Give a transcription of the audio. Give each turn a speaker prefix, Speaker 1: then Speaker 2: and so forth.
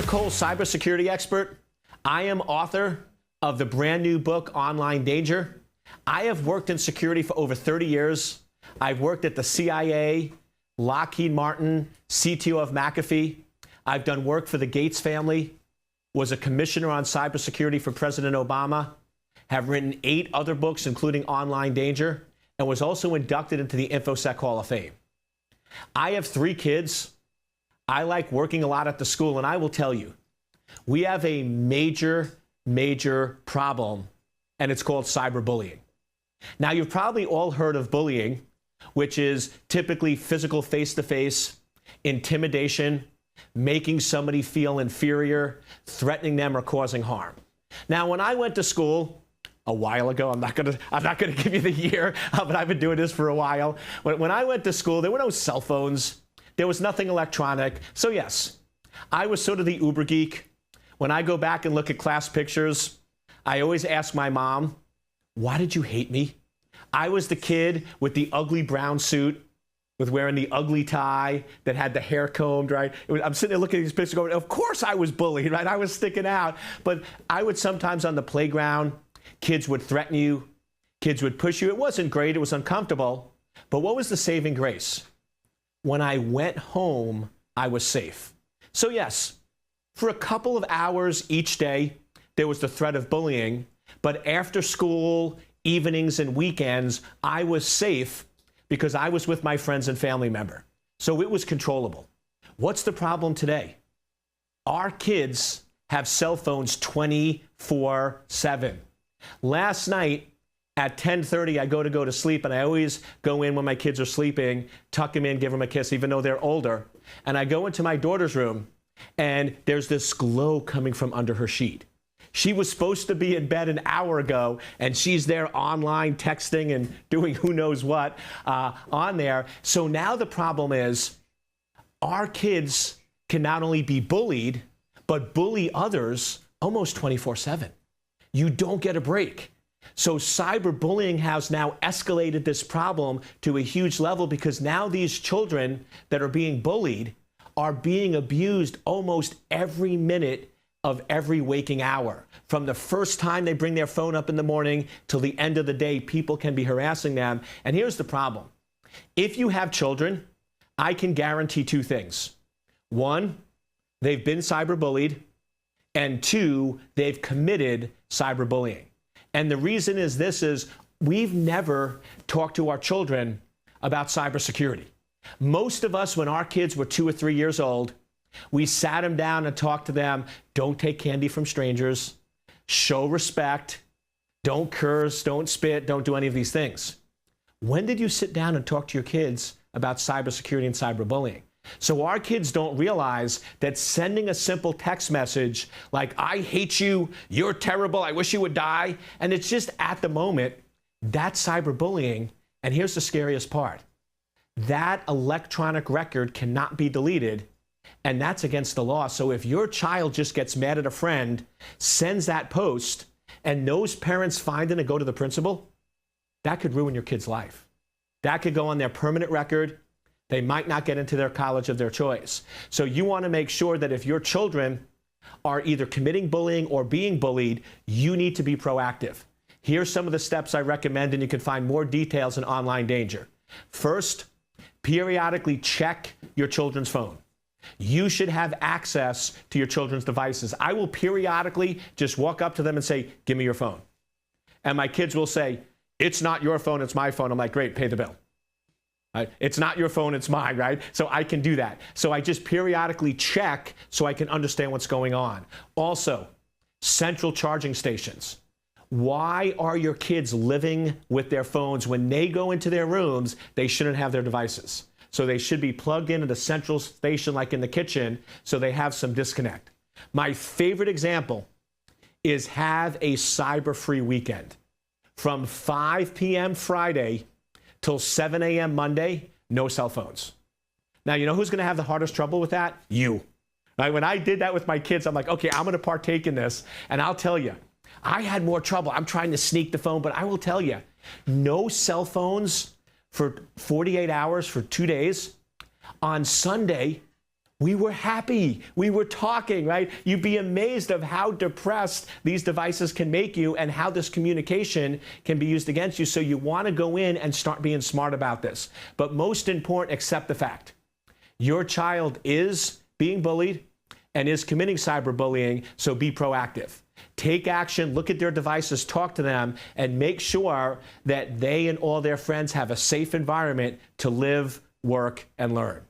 Speaker 1: Cole, cybersecurity expert. I am author of the brand new book, Online Danger. I have worked in security for over 30 years. I've worked at the CIA, Lockheed Martin, CTO of McAfee. I've done work for the Gates family, was a commissioner on cybersecurity for President Obama, have written 8 other books, including Online Danger, and was also inducted into the InfoSec Hall of Fame. I have 3 kids. I like working a lot at the school, and I will tell you, we have a major problem, and it's called cyberbullying. Now, you've probably all heard of bullying, which is typically physical face-to-face, intimidation, making somebody feel inferior, threatening them, or causing harm. Now, when I went to school a while ago, I'm not gonna give you the year, but I've been doing this for a while. When I went to school, there were no cell phones. There was nothing electronic. So yes, I was sort of the uber geek. When I go back and look at class pictures, I always ask my mom, why did you hate me? I was the kid with the ugly brown suit, with wearing the ugly tie, that had the hair combed, right? I'm sitting there looking at these pictures going, of course I was bullied, right? I was sticking out. But I would sometimes on the playground, kids would threaten you, kids would push you. It wasn't great, it was uncomfortable. But what was the saving grace? When I went home, I was safe. So yes, for a couple of hours each day, there was the threat of bullying, but after school, evenings and weekends, I was safe because I was with my friends and family member. So it was controllable. What's the problem today? Our kids have cell phones 24/7. Last night, at 10:30, I go to sleep, and I always go in when my kids are sleeping, tuck them in, give them a kiss, even though they're older. And I go into my daughter's room, and there's this glow coming from under her sheet. She was supposed to be in bed an hour ago, and she's there online texting and doing who knows what on there. So now the problem is our kids can not only be bullied, but bully others almost 24/7. You don't get a break. So cyberbullying has now escalated this problem to a huge level because now these children that are being bullied are being abused almost every minute of every waking hour. From the first time they bring their phone up in the morning till the end of the day, people can be harassing them. And here's the problem. If you have children, I can guarantee 2 things. 1, they've been cyberbullied, and 2, they've committed cyberbullying. And the reason is we've never talked to our children about cybersecurity. Most of us, when our kids were 2 or 3 years old, we sat them down and talked to them, don't take candy from strangers, show respect, don't curse, don't spit, don't do any of these things. When did you sit down and talk to your kids about cybersecurity and cyberbullying? So our kids don't realize that sending a simple text message like, I hate you, you're terrible, I wish you would die, and it's just at the moment, that's cyberbullying. And here's the scariest part. That electronic record cannot be deleted, and that's against the law. So if your child just gets mad at a friend, sends that post, and those parents find it and go to the principal, that could ruin your kid's life. That could go on their permanent record. They might not get into their college of their choice. So you want to make sure that if your children are either committing bullying or being bullied, you need to be proactive. Here's some of the steps I recommend, and you can find more details in Online Danger. First, periodically check your children's phone. You should have access to your children's devices. I will periodically just walk up to them and say, give me your phone. And my kids will say, it's not your phone, it's my phone. I'm like, great, pay the bill. Right? It's not your phone, it's mine, right? So I can do that. So I just periodically check so I can understand what's going on. Also, central charging stations. Why are your kids living with their phones? When they go into their rooms, they shouldn't have their devices. So they should be plugged into the central station like in the kitchen so they have some disconnect. My favorite example is have a cyber-free weekend. From 5 p.m. Friday till 7 a.m. Monday, no cell phones. Now, you know who's going to have the hardest trouble with that? You. Right? When I did that with my kids, I'm like, okay, I'm going to partake in this. And I'll tell you, I had more trouble. I'm trying to sneak the phone, but I will tell you, no cell phones for 48 hours for 2 days. On Sunday, We were happy. We were talking, right? You'd be amazed of how depressed these devices can make you and how this communication can be used against you. So you want to go in and start being smart about this. But most important, accept the fact. Your child is being bullied and is committing cyberbullying, so be proactive. Take action, look at their devices, talk to them, and make sure that they and all their friends have a safe environment to live, work, and learn.